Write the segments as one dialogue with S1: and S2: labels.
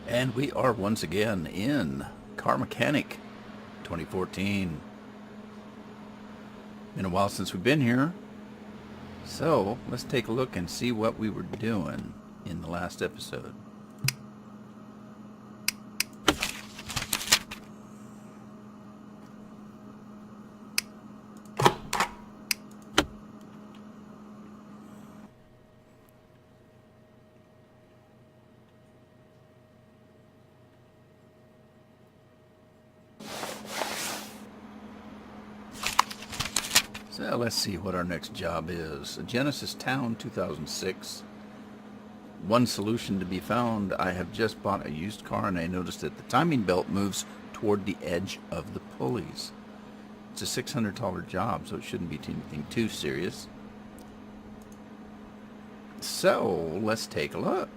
S1: And we are once again in Car Mechanic 2014. Been a while since we've been here. So let's take a look and see what we were doing in the last episode. So let's see what our next job is. A Genesis Town 2006. One solution to be found. I have just bought a used car and I noticed that the timing belt moves toward the edge of the pulleys. It's a $600 job, so it shouldn't be anything too serious. So let's take a look.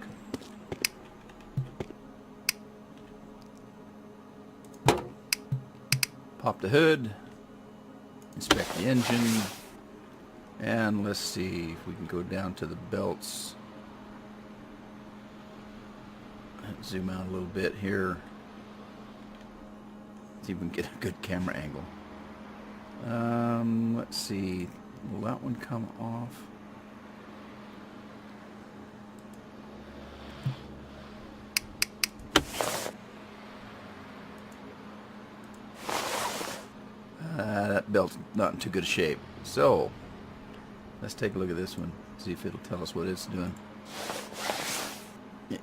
S1: Pop the hood. Inspect the engine, and let's see if we can go down to the belts. Zoom out a little bit here. See if we can get a good camera angle. Let's see, will that one come off? That belt's not in too good a shape. So, let's take a look at this one. See if it'll tell us what it's doing.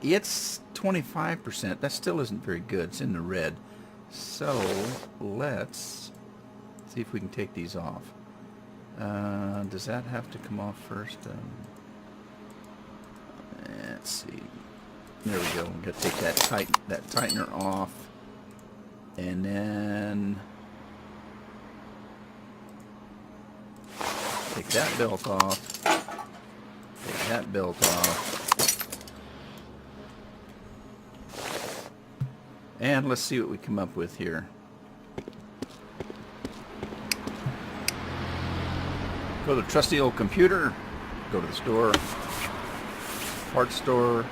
S1: It's 25%. That still isn't very good. It's in the red. So, let's see if we can take these off. Does that have to come off first? Let's see. There we go. We're going to take that tightener off. And then take that belt off. Take that belt off. And let's see what we come up with here. Go to the trusty old computer. Go to the store. Parts store.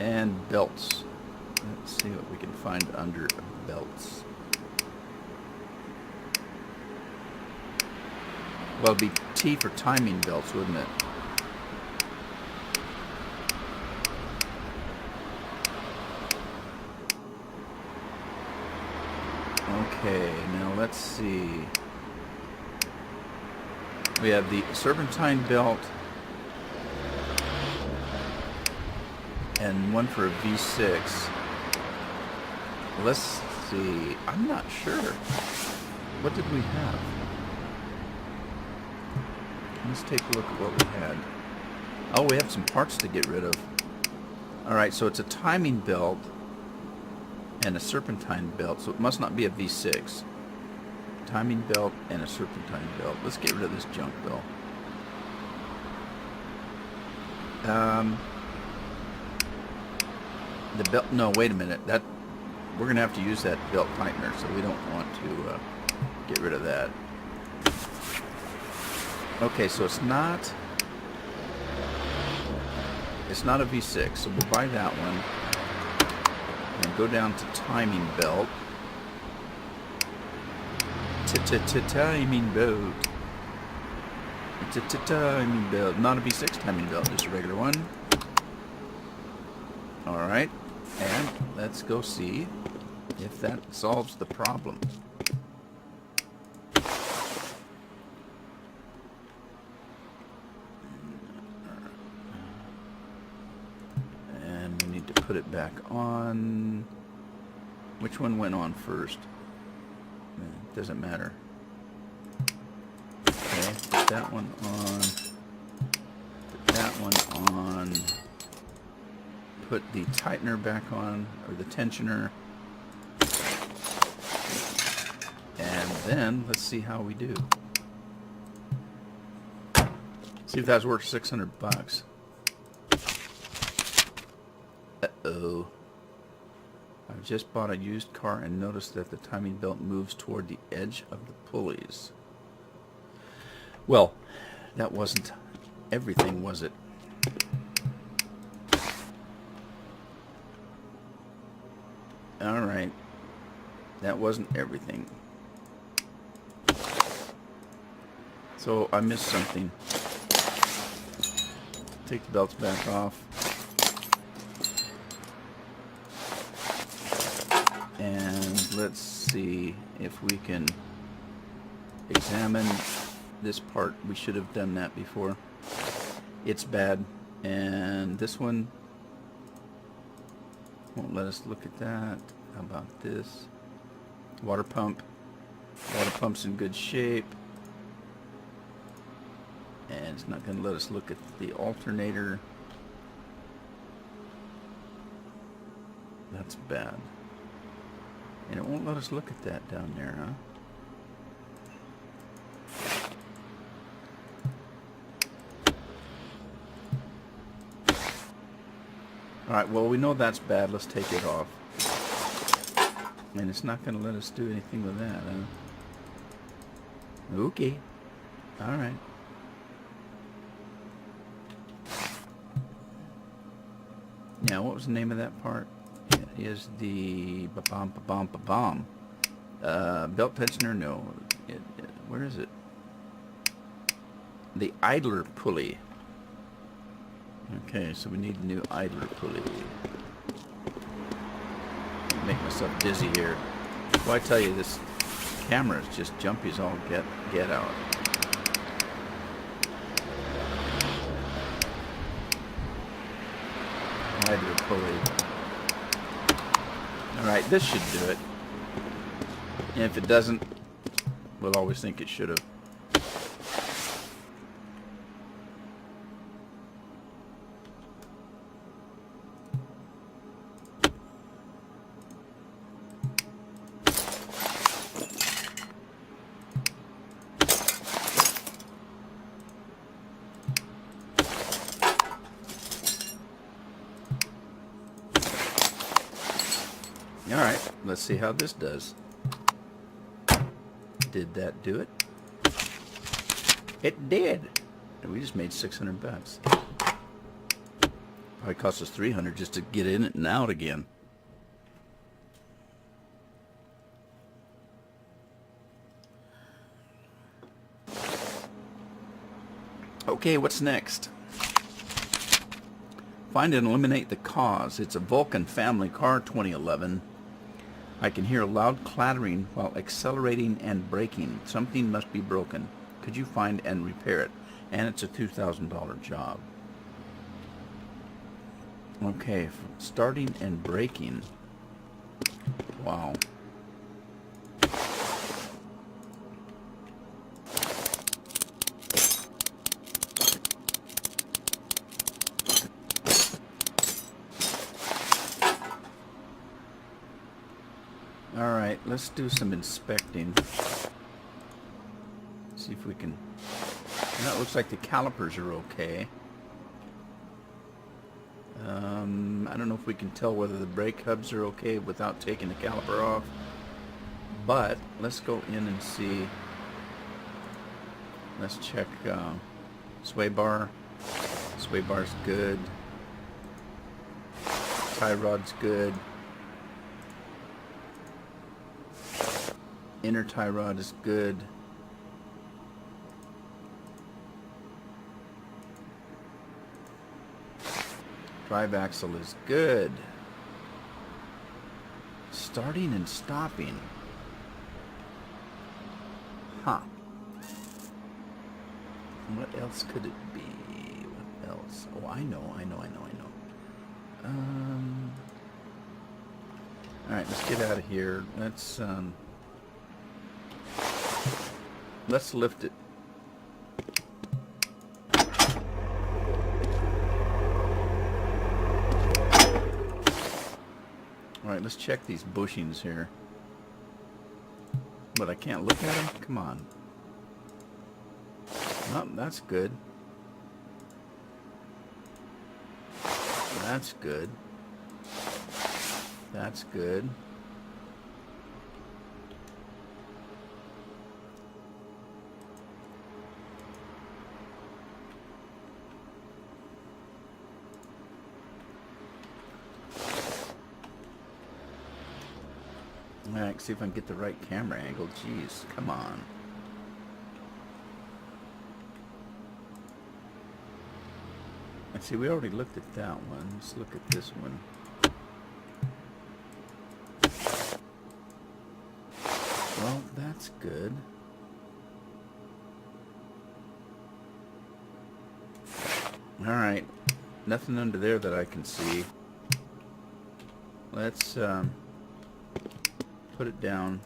S1: And belts. Let's see what we can find under belts. Well, it'd be T for timing belts, wouldn't it? Okay, now let's see. We have the serpentine belt and one for a V6. Let's see. I'm not sure. What did we have? Let's take a look at what we had. Oh, we have some parts to get rid of. Alright, so it's a timing belt and a serpentine belt, so it must not be a V6. Timing belt and a serpentine belt. Let's get rid of this junk, though. The belt, no, wait a minute. That we're going to have to use that belt tightener, so we don't want to get rid of that. Okay, so it's not a V6, so we'll buy that one and go down to timing belt. Timing belt. Timing belt. Not a V6 timing belt, just a regular one. Alright, and let's go see if that solves the problem. Put it back on. Which one went on first? It doesn't matter. Okay, put that one on. Put that one on. Put the tightener back on, or the tensioner. And then let's see how we do. See if that's worth $600. Uh-oh. I've just bought a used car and noticed that the timing belt moves toward the edge of the pulleys. Well, that wasn't everything, was it? That wasn't everything. So I missed something. Take the belts back off. And let's see if we can examine this part. We should have done that before. It's bad. And this one won't let us look at that. How about this? Water pump. Water pump's in good shape. And it's not going to let us look at the alternator. That's bad. And it won't let us look at that down there, huh? Alright, well, we know that's bad. Let's take it off. And it's not going to let us do anything with that, huh? Okay. Alright. Now, what was the name of that part? It is the ba-bom. Belt tensioner? No. Where is it? The idler pulley. Okay, so we need a new idler pulley. Make myself dizzy here. Well, I tell you, this camera is just jumpy as all get out. Idler pulley. Alright, this should do it. And if it doesn't, we'll always think it should have. Alright, let's see how this does. Did that do it? It did! And we just made 600 bucks. Probably cost us 300 just to get in it and out again. Okay, what's next? Find and eliminate the cause. It's a Vulcan family car, 2011. I can hear a loud clattering while accelerating and braking. Something must be broken. Could you find and repair it? And it's a $2,000 job. Okay, starting and braking. Wow. Alright, let's do some inspecting. See if we can... Now it looks like the calipers are okay. I don't know if we can tell whether the brake hubs are okay without taking the caliper off. But, let's go in and see. Let's check sway bar. Sway bar's good. Tie rod's good. Inner tie rod is good. Drive axle is good. Starting and stopping. Huh. What else could it be? What else? Oh, I know. Alright, let's get out of here. Let's lift it. Alright, let's check these bushings here. But I can't look at them? Come on. Oh, that's good. That's good. That's good. Alright, see if I can get the right camera angle. Jeez, come on. And see, we already looked at that one. Let's look at this one. Well, that's good. Alright, nothing under there that I can see. Let's put it down.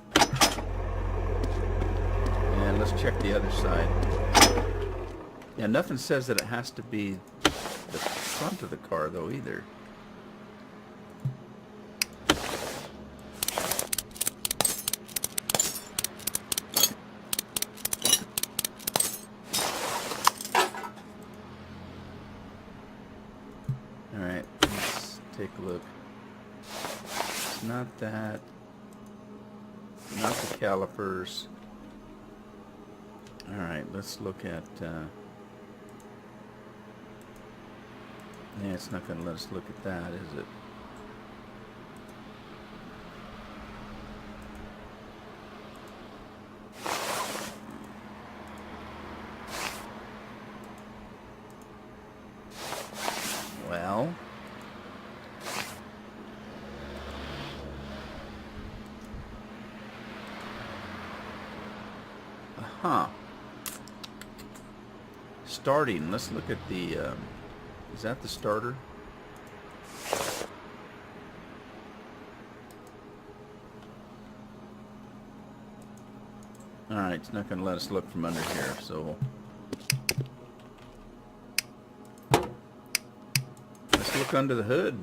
S1: And let's check the other side. Yeah, nothing says that it has to be the front of the car though either. Alright, let's take a look. It's not that. Not the calipers. Alright, let's look at... yeah, it's not going to let us look at that, is it? Well... huh. Starting. Let's look at the... is that the starter? Alright, it's not going to let us look from under here, so... let's look under the hood.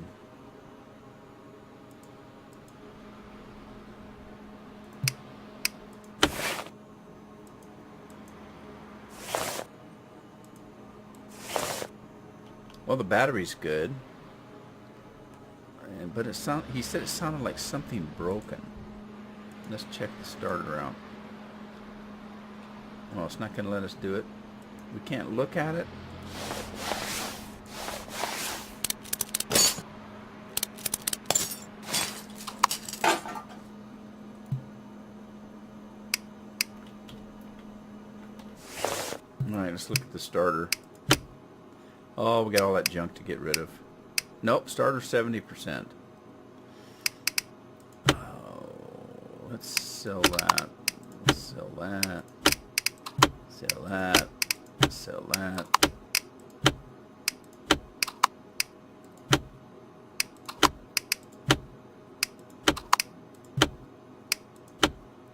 S1: Well, the battery's good, but he said it sounded like something broken. Let's check the starter out. Well, it's not going to let us do it. We can't look at it. Alright, let's look at the starter. Oh, we got all that junk to get rid of. Nope, starter 70%. Oh, let's sell that. Sell that. Sell that. Sell that.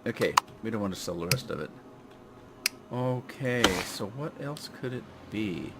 S1: Okay, we don't want to sell the rest of it. Okay, so what else could it be?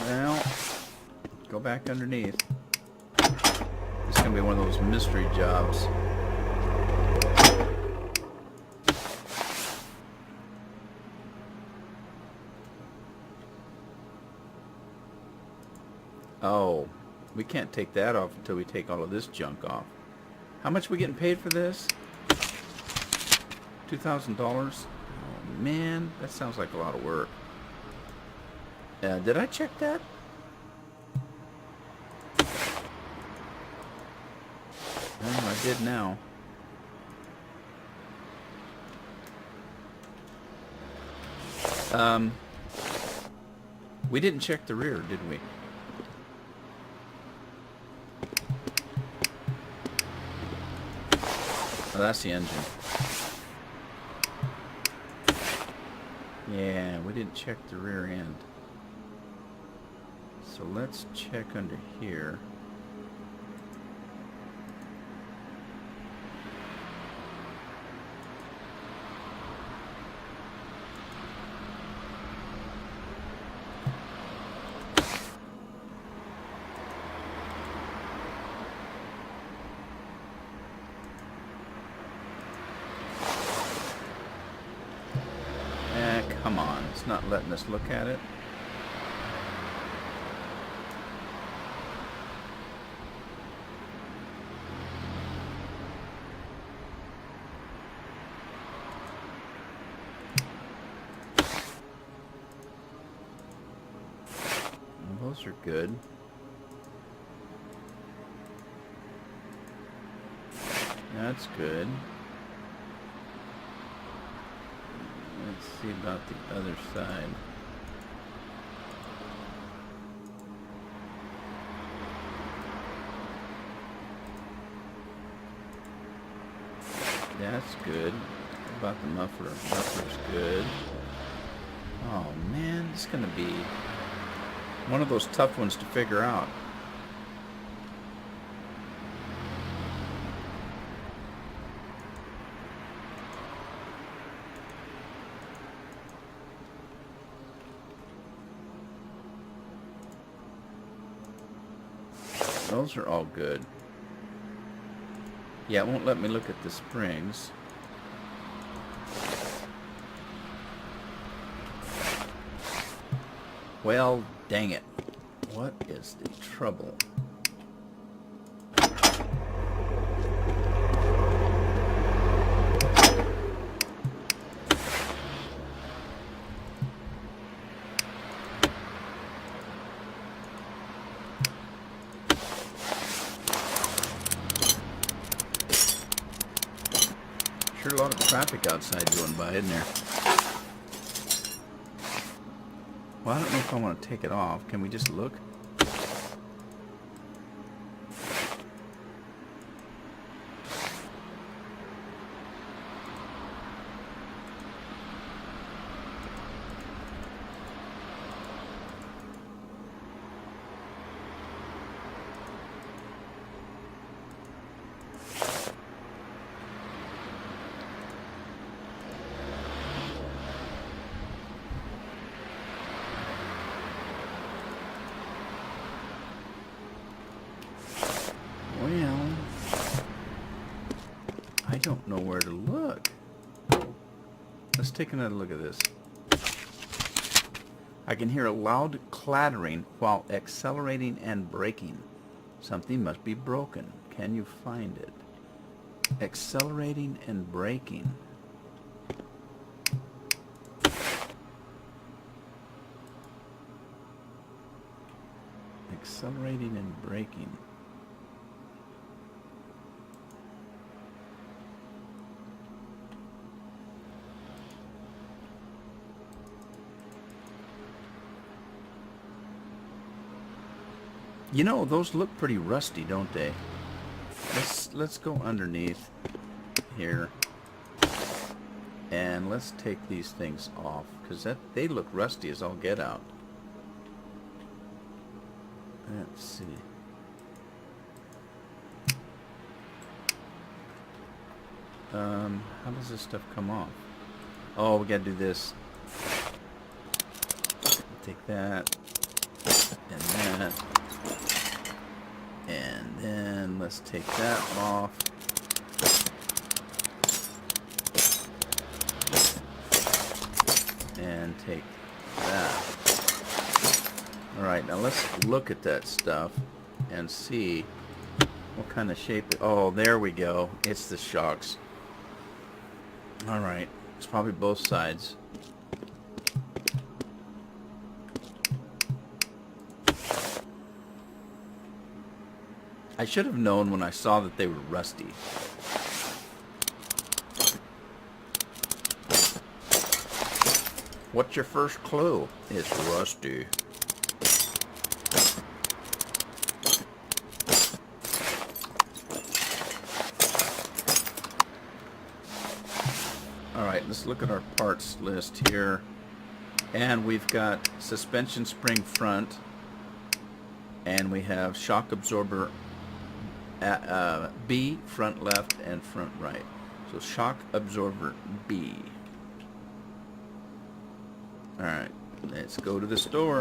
S1: Well, go back underneath. This is going to be one of those mystery jobs. Oh, we can't take that off until we take all of this junk off. How much are we getting paid for this? $2,000? Oh man, that sounds like a lot of work. Did I check that? Well, I did now. We didn't check the rear, did we? Oh, that's the engine. Yeah, we didn't check the rear end. So let's check under here. It's not letting us look at it. Well, those are good. That's good. Let's see about the other side. That's good. How about the muffler? Muffler's good. Oh man, it's gonna be one of those tough ones to figure out. Those are all good. Yeah, it won't let me look at the springs. Well, dang it. What is the trouble? Sure, a lot of traffic outside going by, isn't there? Well, I don't know if I want to take it off. Can we just look? Well, I don't know where to look. Let's take another look at this. I can hear a loud clattering while accelerating and braking. Something must be broken. Can you find it? Accelerating and braking. Accelerating and braking. You know, those look pretty rusty, don't they? Let's go underneath here. And let's take these things off, because they look rusty as all get out. Let's see. How does this stuff come off? Oh, we gotta do this. Take that. And that. And then let's take that off. And take that. Alright, now let's look at that stuff and see what kind of shape oh, there we go. It's the shocks. Alright, it's probably both sides. I should have known when I saw that they were rusty. What's your first clue? It's rusty. Alright, let's look at our parts list here. And we've got suspension spring front. And we have shock absorber B, front left and front right. So shock absorber B. Alright, let's go to the store.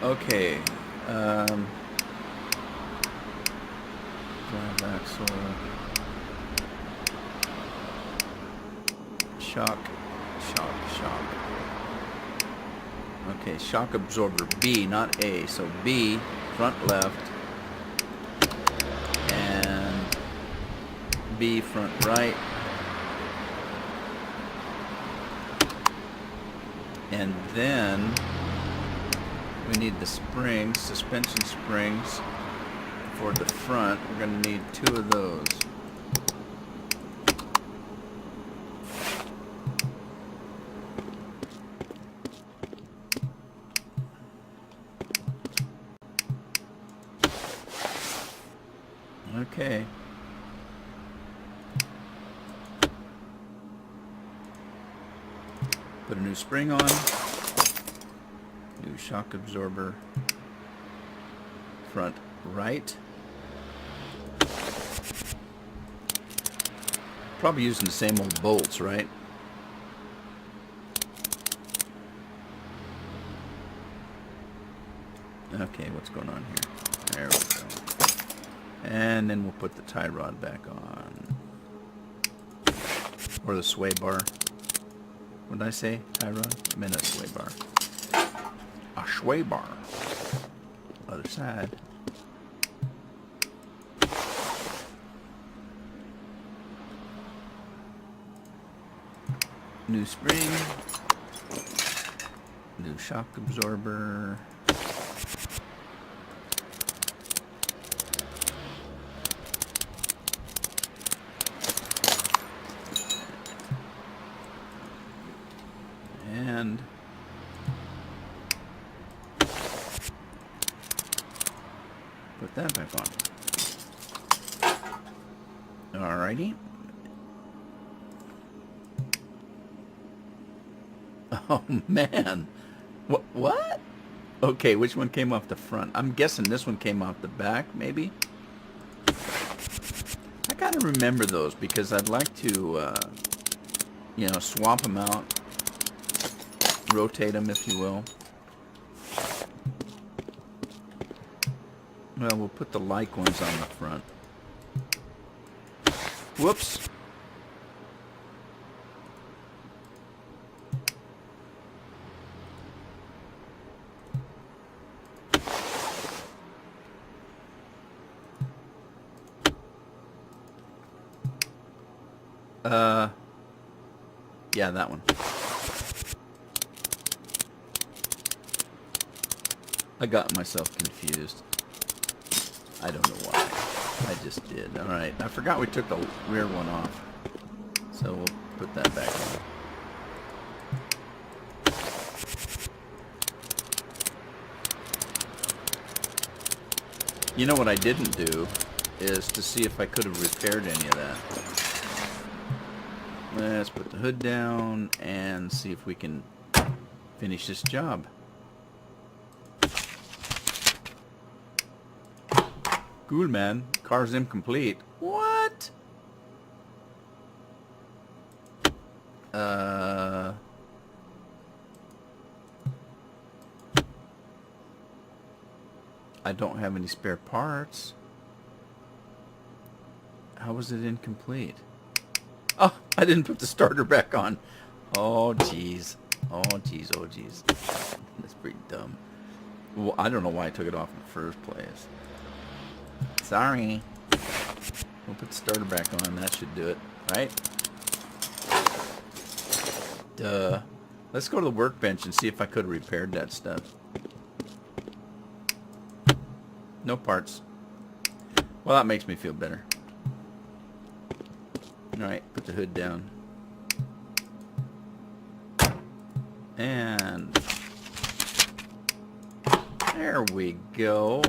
S1: Okay. Drive axle. shock. Okay, shock absorber B, not A. So B, front left, and B, front right. And then we need the springs, suspension springs for the front. We're going to need 2 of those. Okay. Put a new spring on. New shock absorber. Front right. Probably using the same old bolts, right? Okay, what's going on here? There we go. And then we'll put the tie rod back on. Or the sway bar. What did I say? Tie rod? I meant a sway bar. A sway bar. Other side. New spring. New shock absorber. And put that back on. Alrighty. Oh man. What? Okay, which one came off the front? I'm guessing this one came off the back, maybe? I gotta remember those because I'd like to, you know, swap them out. Rotate them, if you will. Well, we'll put the like ones on the front. Whoops. Yeah, that one. I got myself confused. I don't know why. I just did. Alright, I forgot we took the rear one off. So we'll put that back on. You know what I didn't do is to see if I could have repaired any of that. Let's put the hood down and see if we can finish this job. Cool, man. Car's incomplete. What? I don't have any spare parts. How was it incomplete? Oh, I didn't put the starter back on. Oh, jeez. Oh, jeez. Oh, jeez. That's pretty dumb. Well, I don't know why I took it off in the first place. Sorry. We'll put the starter back on. That should do it, right? Duh. Let's go to the workbench and see if I could have repaired that stuff. No parts. Well, that makes me feel better. Alright, put the hood down. And there we go.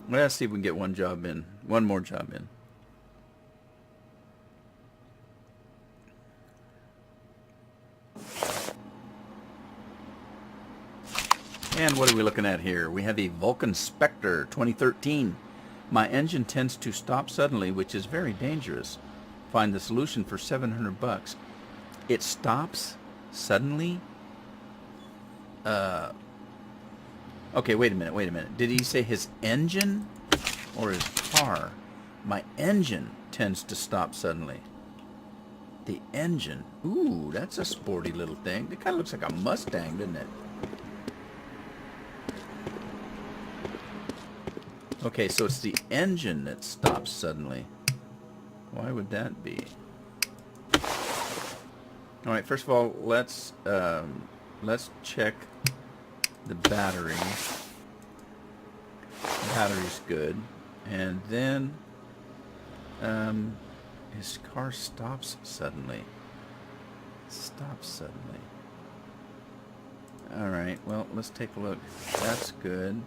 S1: Let's see if we can get one job in. One more job in. And what are we looking at here? We have a Vulcan Spectre 2013. My engine tends to stop suddenly, which is very dangerous. Find the solution for $700. It stops suddenly? Okay, wait a minute. Did he say his engine or his car? My engine tends to stop suddenly. The engine. Ooh, that's a sporty little thing. It kind of looks like a Mustang, doesn't it? Okay, so it's the engine that stops suddenly. Why would that be? All right, first of all, let's check the battery. The battery's good, and then his car stops suddenly. Stops suddenly. All right, well, let's take a look. That's good.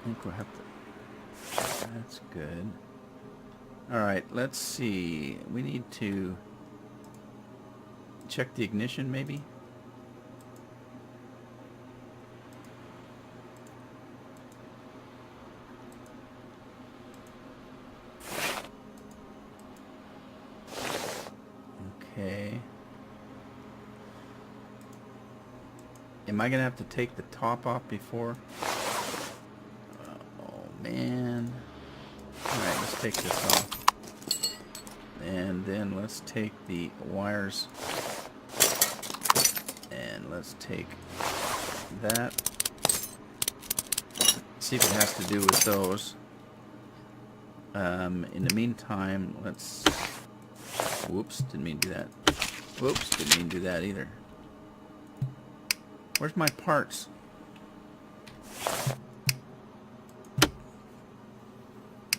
S1: I think we'll have to. That's good. All right, let's see. We need to check the ignition, maybe. Okay. Am I gonna have to take the top off before? Oh man. Alright, let's take this off. And then let's take the wires. And let's take that. See if it has to do with those. In the meantime, let's... Whoops, didn't mean to do that. Whoops, didn't mean to do that either. Where's my parts?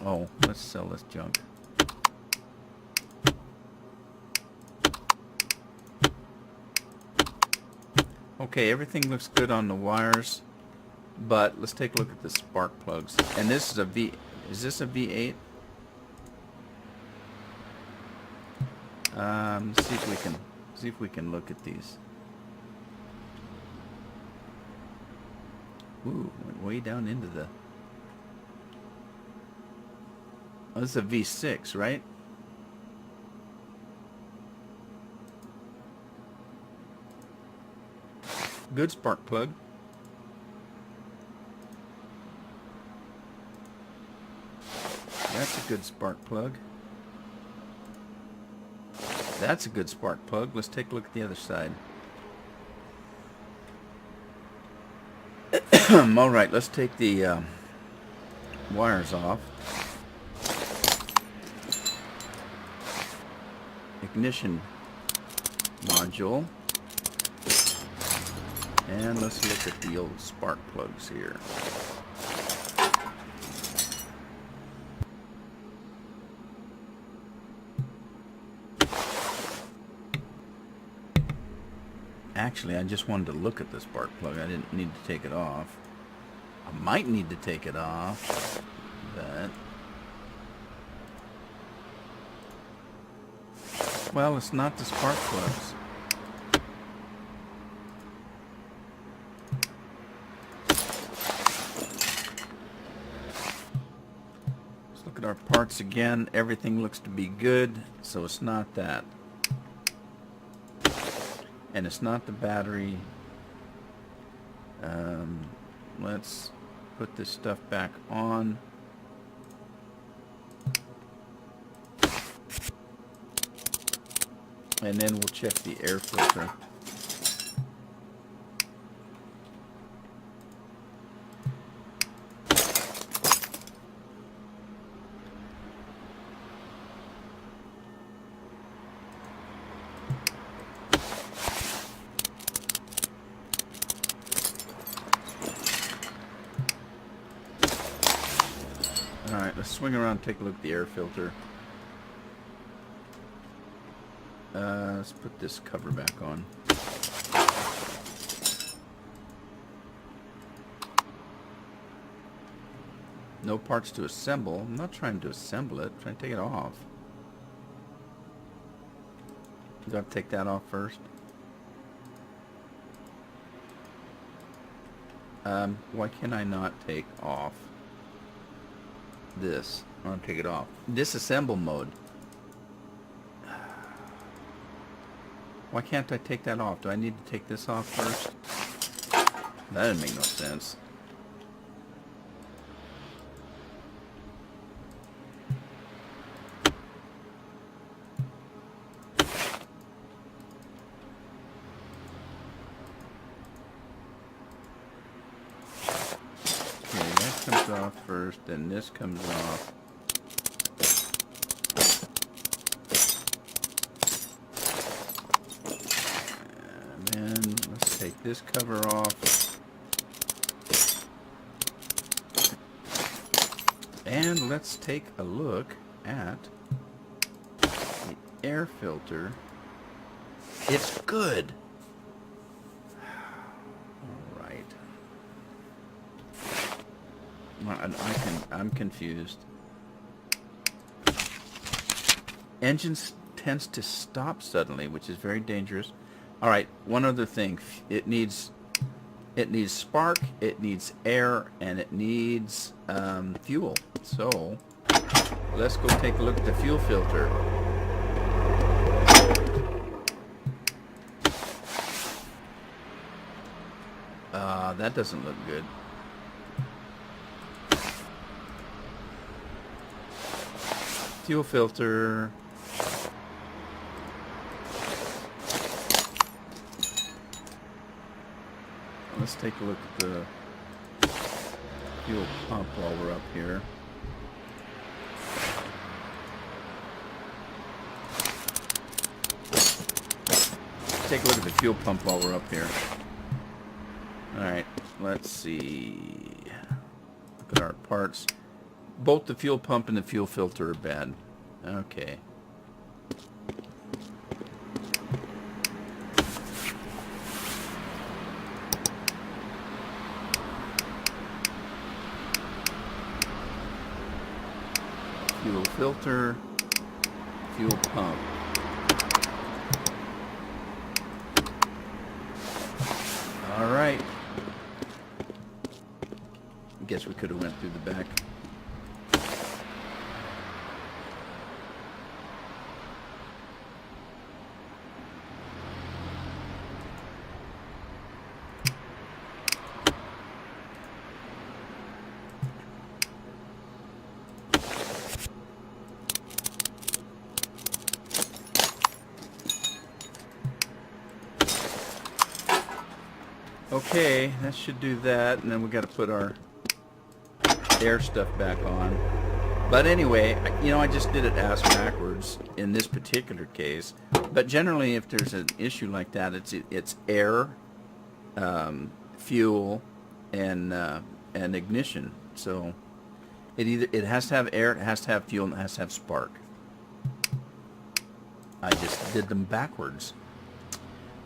S1: Oh, let's sell this junk. Okay, everything looks good on the wires, but let's take a look at the spark plugs. And this is a V. Is this a V8? See if we can look at these. Ooh, went way down into the... Oh, this is a V6, right? Good spark plug. That's a good spark plug. That's a good spark plug. Let's take a look at the other side. Alright, let's take the wires off. Ignition module. And let's look at the old spark plugs here. Actually, I just wanted to look at the spark plug. I didn't need to take it off. I might need to take it off, but... Well, it's not the spark plugs. Let's look at our parts again. Everything looks to be good, so it's not that. And it's not the battery. Let's put this stuff back on. And then we'll check the air filter. Alright, let's swing around and take a look at the air filter. Let's put this cover back on. No parts to assemble. I'm not trying to assemble it. I'm trying to take it off. Do I have to take that off first? Why can I not take off this? I want to take it off. Disassemble mode. Why can't I take that off? Do I need to take this off first? That didn't make no sense. off first, then this comes off. And then let's take this cover off. And let's take a look at the air filter. It's good. All right. I'm confused. Engine tends to stop suddenly, which is very dangerous. All right. One other thing. It needs spark, it needs air, and it needs fuel. So let's go take a look at the fuel filter. That doesn't look good. Fuel filter. Let's take a look at the fuel pump while we're up here. Take a look at the fuel pump while we're up here. Alright, let's see. Look at our parts. Both the fuel pump and the fuel filter are bad. Okay. Fuel filter, fuel pump. All right. Guess we could have went through the back. Okay, that should do that, and then we got to put our air stuff back on. But anyway, you know, I just did it ass backwards in this particular case. But generally, if there's an issue like that, it's air, fuel, and ignition. So it has to have air, it has to have fuel, and it has to have spark. I just did them backwards.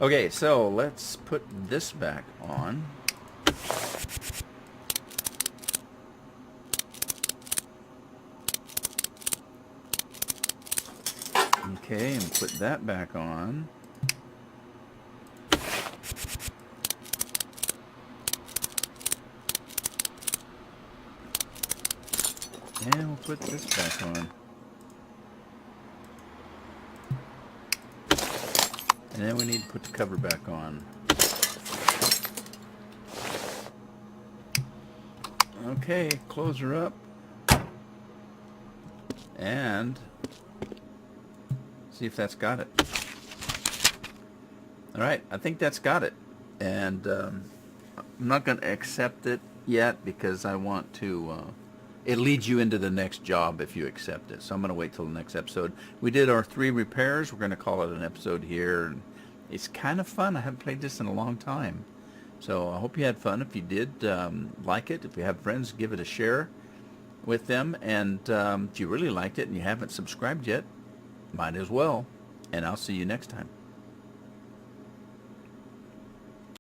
S1: Okay, so let's put this back on. Okay, and put that back on. And we'll put this back on. And then we need to put the cover back on. Okay, close her up. And see if that's got it. Alright, I think that's got it. And I'm not going to accept it yet because I want to... it leads you into the next job if you accept it. So I'm going to wait till the next episode. We did our 3 repairs. We're going to call it an episode here. It's kind of fun. I haven't played this in a long time. So I hope you had fun. If you did, like it. If you have friends, give it a share with them. And if you really liked it and you haven't subscribed yet, might as well. And I'll see you next time.